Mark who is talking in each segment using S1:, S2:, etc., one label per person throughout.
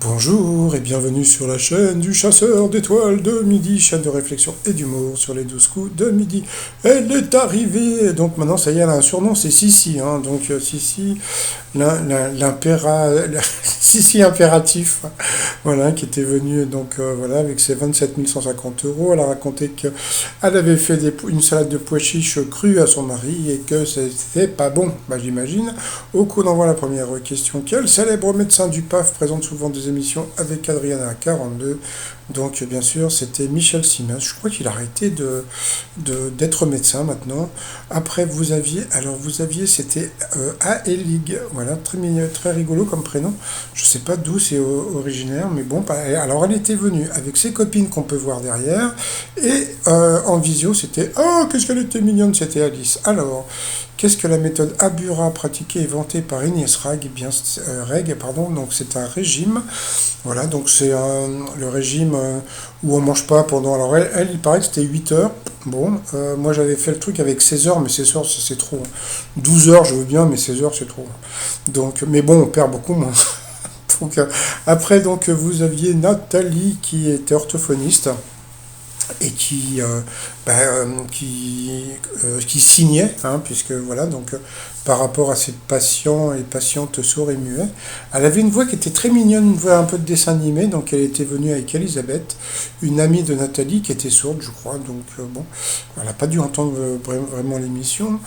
S1: Bonjour et bienvenue sur la chaîne du chasseur d'étoiles de midi, chaîne de réflexion et d'humour sur les 12 coups de midi. Elle est arrivée, donc maintenant ça y est, elle a un surnom, c'est Sissi, hein, donc Sissi, Sissi impératif, voilà, qui était venue donc voilà avec ses 27 150 euros. Elle a raconté qu'elle avait fait une salade de pois chiches crue à son mari et que c'était pas bon, bah, j'imagine. Au coup d'envoi, la première question: quel célèbre médecin du PAF présente souvent des émissions avec Adriana 42? Donc bien sûr c'était Michel Simès. Je crois qu'il a arrêté d'être médecin maintenant. Après vous aviez c'était Aélig, voilà, très mignon, très rigolo comme prénom. Je sais pas d'où c'est originaire, mais bon, alors elle était venue avec ses copines qu'on peut voir derrière, et en visio c'était, oh qu'est-ce qu'elle était mignonne, c'était Alice. Alors qu'est-ce que la méthode Abura pratiquée et vantée par Inès Reg? Eh bien, Reg, pardon, donc c'est un régime. Voilà, donc c'est le régime où on mange pas pendant. Alors il paraît que c'était 8 heures. Bon, moi j'avais fait le truc avec 16 heures, mais 16 heures c'est trop. 12 heures je veux bien, mais 16 heures c'est trop. Donc, mais bon, on perd beaucoup moins. Donc, après, donc, vous aviez Nathalie qui était orthophoniste et qui signait, hein, puisque voilà, donc par rapport à ses patients et patientes sourds et muets. Elle avait une voix qui était très mignonne, une voix un peu de dessin animé, donc elle était venue avec Elisabeth, une amie de Nathalie qui était sourde, je crois, donc bon, elle n'a pas dû entendre vraiment l'émission.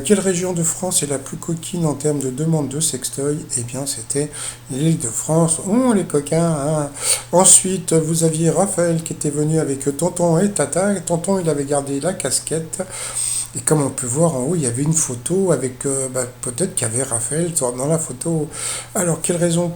S1: Quelle région de France est la plus coquine en termes de demande de sextoy? Eh bien, c'était l'île de France. Oh, les coquins, hein. Ensuite, vous aviez Raphaël qui était venu avec Tonton et Tata. Tonton, il avait gardé la casquette. Et comme on peut voir en haut, il y avait une photo avec, peut-être qu'il y avait Raphaël dans la photo. Alors, quelle raison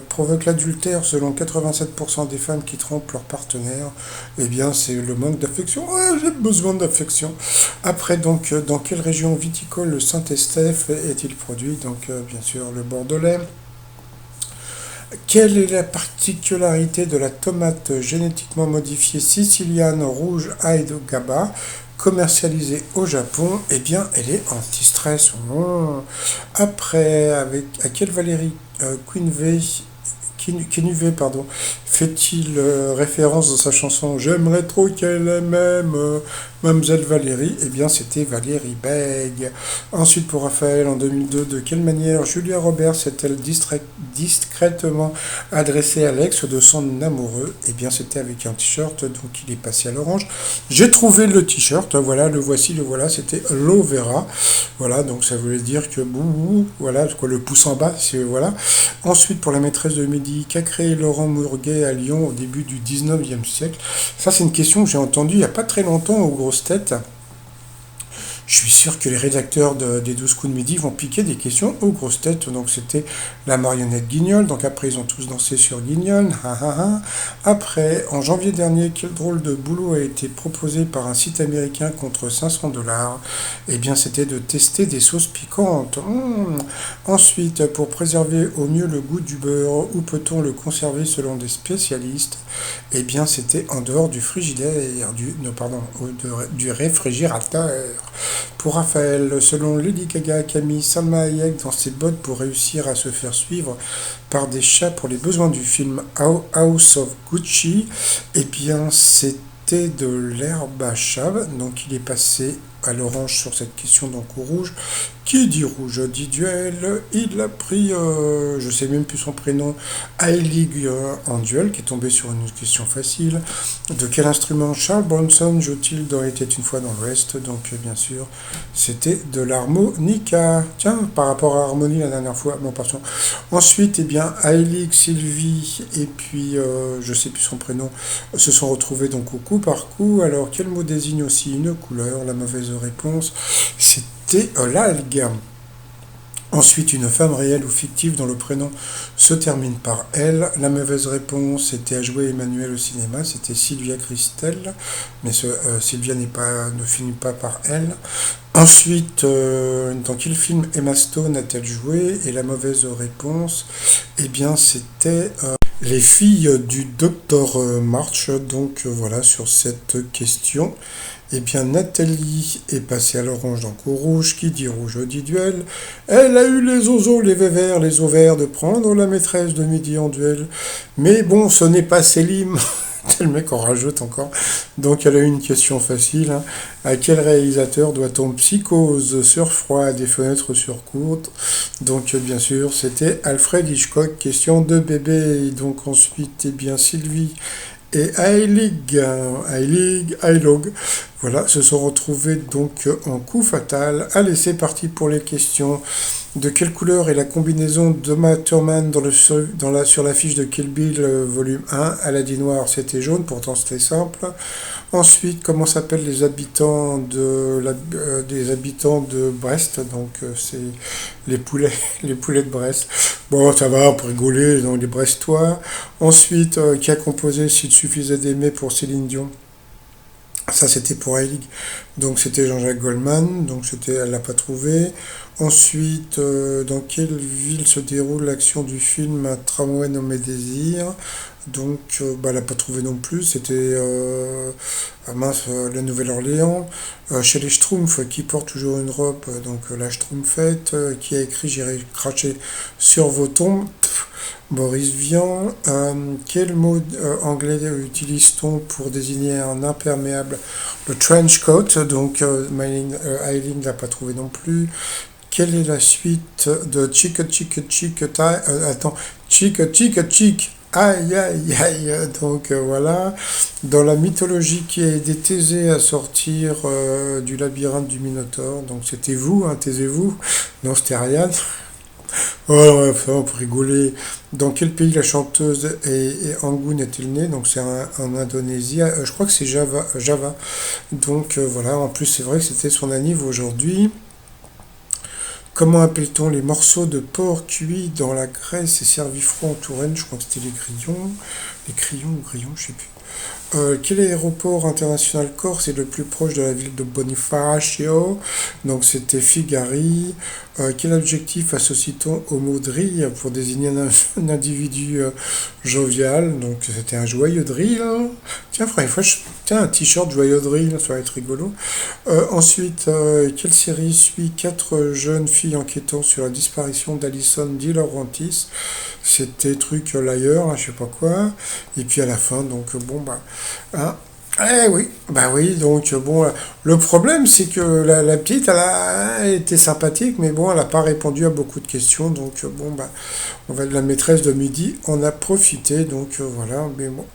S1: provoque l'adultère selon 87% des femmes qui trompent leur partenaire? Eh bien, c'est le manque d'affection. Ouais, j'ai besoin d'affection. Après, donc, dans quelle région viticole le Saint-Estèphe est-il produit? Donc, bien sûr, le Bordelais. Quelle est la particularité de la tomate génétiquement modifiée siciliane rouge Aido Gaba, commercialisée au Japon? Eh bien, elle est anti-stress. Oh. Après, à quelle Valérie Quinvey, Kenuvet, pardon, fait-il référence dans sa chanson J'aimerais trop qu'elle aime Mademoiselle Valérie? Eh bien, c'était Valérie Beg. Ensuite, pour Raphaël, en 2002, de quelle manière Julia Roberts s'est-elle discrètement adressée à l'ex de son amoureux? Eh bien, c'était avec un t-shirt, donc il est passé à l'orange. J'ai trouvé le t-shirt, voilà, le voici, le voilà, c'était Lo Vera. Voilà, donc ça voulait dire que bouh, voilà, quoi, le pouce en bas, c'est voilà. Ensuite, pour la maîtresse de midi, qu'a créé Laurent Mourguet à Lyon au début du 19e siècle? Ça, c'est une question que j'ai entendue il n'y a pas très longtemps aux grosses têtes. Je suis sûr que les rédacteurs des 12 coups de midi vont piquer des questions aux grosses têtes. Donc c'était la marionnette Guignol. Donc après, ils ont tous dansé sur Guignol. Ha, ha, ha. Après, en janvier dernier, quel drôle de boulot a été proposé par un site américain contre 500 $? Eh bien, c'était de tester des sauces piquantes. Ensuite, pour préserver au mieux le goût du beurre, où peut-on le conserver selon des spécialistes? Eh bien, c'était en dehors du frigidaire, non, pardon, du réfrigérateur. Pour Raphaël, selon Lady Gaga, Camille Salma Hayek dans ses bottes pour réussir à se faire suivre par des chats pour les besoins du film House of Gucci, eh bien c'était de l'herbe à chat, donc il est passé à l'orange sur cette question, donc au rouge. Qui dit rouge dit duel. Il a pris, je sais même plus son prénom, Aelig en duel, qui est tombé sur une question facile. De quel instrument Charles Bronson joue-t-il dans Était une fois dans l'Ouest? Donc bien sûr, c'était de l'harmonica. Tiens, par rapport à harmonie la dernière fois, bon, passons. Ensuite, eh bien, Aelig, Sylvie et puis je sais plus son prénom se sont retrouvés donc au coup par coup. Alors quel mot désigne aussi une couleur? La mauvaise réponse, c'était l'algue. Ensuite, une femme réelle ou fictive dont le prénom se termine par elle. La mauvaise réponse était à jouer Emmanuel au cinéma, c'était Sylvia Christel, mais Sylvia ne finit pas par elle. Ensuite, dans quel film Emma Stone a-t-elle joué? Et la mauvaise réponse, eh bien, c'était les filles du docteur March, donc voilà, sur cette question. Eh bien, Nathalie est passée à l'orange, donc au rouge. Qui dit rouge dit duel. Elle a eu les oseaux, les ovaires de prendre la maîtresse de midi en duel. Mais bon, ce n'est pas Célim. Le mec en rajoute encore. Donc elle a eu une question facile, hein. À quel réalisateur doit-on Psychose sur froid des fenêtres sur courte? Donc bien sûr c'était Alfred Hitchcock. Question de bébé. Donc ensuite eh bien Sylvie et Heilig, voilà, se sont retrouvés donc en coup fatal. Allez, c'est parti pour les questions. De quelle couleur est la combinaison d'Uma Thurman sur la fiche de Kill Bill volume 1? Elle a dit noir, c'était jaune, pourtant c'était simple. Ensuite, comment s'appellent les habitants des habitants de Brest? Donc c'est les poulets, les poulets de Brest. Bon, ça va, pour rigoler, donc les Brestois. Ensuite, qui a composé S'il suffisait d'aimer pour Céline Dion? Ça, c'était pour Heilig. Donc, c'était Jean-Jacques Goldman. Donc, elle l'a pas trouvé. Ensuite, dans quelle ville se déroule l'action du film Un tramway nommé Désir? Donc, bah, elle n'a pas trouvé non plus. C'était la Nouvelle-Orléans. Chez les Schtroumpfs, qui portent toujours une robe, donc la Schtroumpfette, qui a écrit J'irai cracher sur vos tombes. Boris Vian, quel mot anglais utilise-t-on pour désigner un imperméable? Le trench coat, donc Eileen n'a pas trouvé non plus. Quelle est la suite de Chick, aïe aïe aïe, donc voilà. Dans la mythologie qui a aidé Thésée à sortir du labyrinthe du Minotaure, donc c'était vous, hein, taisez-vous, non c'était Ariane. Oh, ouais, ça, on peut rigoler. Dans quel pays la chanteuse et Angoon est-elle née? Donc c'est en Indonésie. Je crois que c'est Java. Donc voilà, en plus c'est vrai que c'était son anniv aujourd'hui. Comment appelle-t-on les morceaux de porc cuits dans la graisse et servis froid en Touraine? Je crois que c'était les grillons. Les crayons ou grillons, je sais plus. Quel aéroport international corse est le plus proche de la ville de Bonifacio? Donc c'était Figari. Quel adjectif associe-t-on au mot drill pour désigner un individu jovial? Donc c'était un joyeux drill, hein. Tiens, faudrait une fois, tiens, un t-shirt joyeux drill, ça va être rigolo. Ensuite, quelle série suit quatre jeunes filles enquêtant sur la disparition d'Alison De Laurentiis? C'était truc l'ailleurs, hein, je sais pas quoi. Et puis à la fin, donc bon bah, hein, eh oui, bah oui, donc bon, le problème c'est que la petite, elle était sympathique, mais bon, elle n'a pas répondu à beaucoup de questions, donc bon bah, on va de la maîtresse de midi, on a profité, donc voilà, mais bon.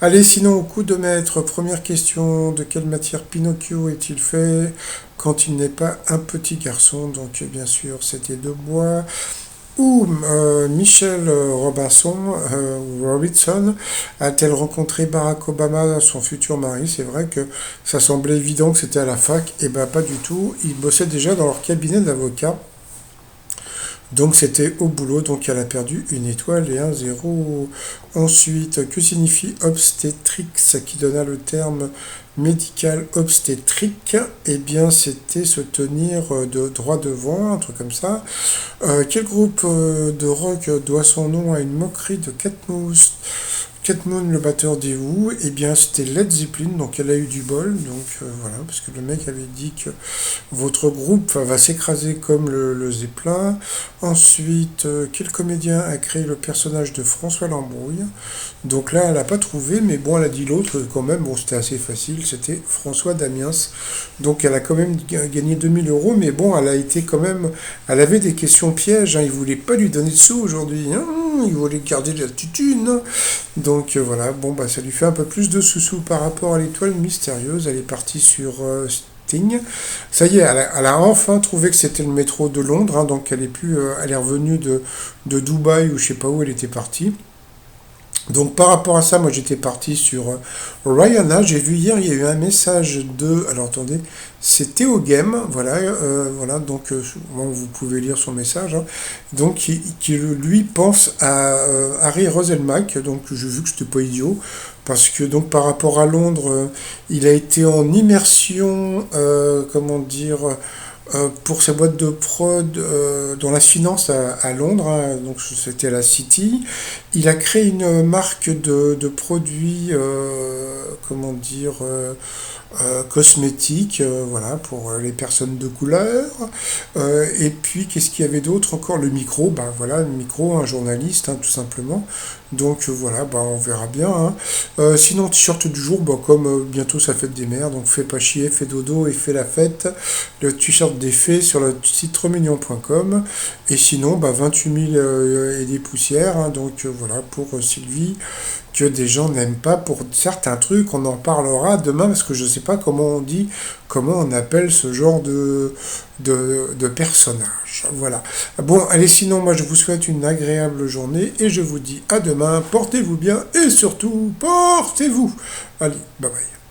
S1: Allez, sinon, au coup de maître, première question, de quelle matière Pinocchio est-il fait quand il n'est pas un petit garçon? Donc bien sûr, c'était de bois. Ou Michelle Robinson a-t-elle rencontré Barack Obama, son futur mari? C'est vrai que ça semblait évident que c'était à la fac, et ben pas du tout. Ils bossaient déjà dans leur cabinet d'avocat. Donc c'était au boulot, donc elle a perdu une étoile et un zéro. Ensuite, que signifie obstétrix qui donna le terme médical obstétrique? Eh bien, c'était se tenir de droit devant, un truc comme ça. Quel groupe de rock doit son nom à une moquerie de Cat Moon, le batteur des Who? Eh bien, c'était Led Zeppelin, donc elle a eu du bol, donc voilà, parce que le mec avait dit que votre groupe va s'écraser comme le Zeppelin. Ensuite, quel comédien a créé le personnage de François Lambrouille? Donc là, elle n'a pas trouvé, mais bon, elle a dit l'autre quand même, bon, c'était assez facile, c'était François Damiens. Donc elle a quand même gagné 2000 euros, mais bon, elle a été quand même, elle avait des questions pièges, hein, il voulait pas lui donner de sous aujourd'hui, hein, il voulait garder de l'attitude, hein. Donc voilà, bon bah ça lui fait un peu plus de sous-sous par rapport à l'étoile mystérieuse. Elle est partie sur Sting. Ça y est, elle a enfin trouvé que c'était le métro de Londres, hein, donc elle est revenue de Dubaï ou je sais pas où elle était partie. Donc par rapport à ça, moi j'étais parti sur Rihanna. J'ai vu hier, il y a eu un message de... Alors attendez, c'est Théo Game, voilà, voilà, donc bon, vous pouvez lire son message, hein. Donc qui, lui pense à Harry Roselmack, donc j'ai vu que c'était pas idiot, parce que donc par rapport à Londres, il a été en immersion, comment dire, pour sa boîte de prod dans la finance à Londres, hein, donc c'était à la City. Il a créé une marque de produits, comment dire, cosmétiques, voilà, pour les personnes de couleur. Et puis, qu'est-ce qu'il y avait d'autre encore? Le micro, bah voilà, le micro, un journaliste, hein, tout simplement. Donc voilà, bah on verra bien, hein. Sinon, t-shirt du jour, bah, comme bientôt ça fête des mères, donc fais pas chier, fais dodo et fais la fête. Le t-shirt des fées sur le site remignon.com. Et sinon, bah, 28 000 et des poussières, hein, donc voilà, pour Sylvie, que des gens n'aiment pas pour certains trucs. On en parlera demain parce que je ne sais pas comment on dit, comment on appelle ce genre de personnage. Voilà. Bon, allez, sinon, moi je vous souhaite une agréable journée et je vous dis à demain. Portez-vous bien et surtout, portez-vous. Allez, bye bye.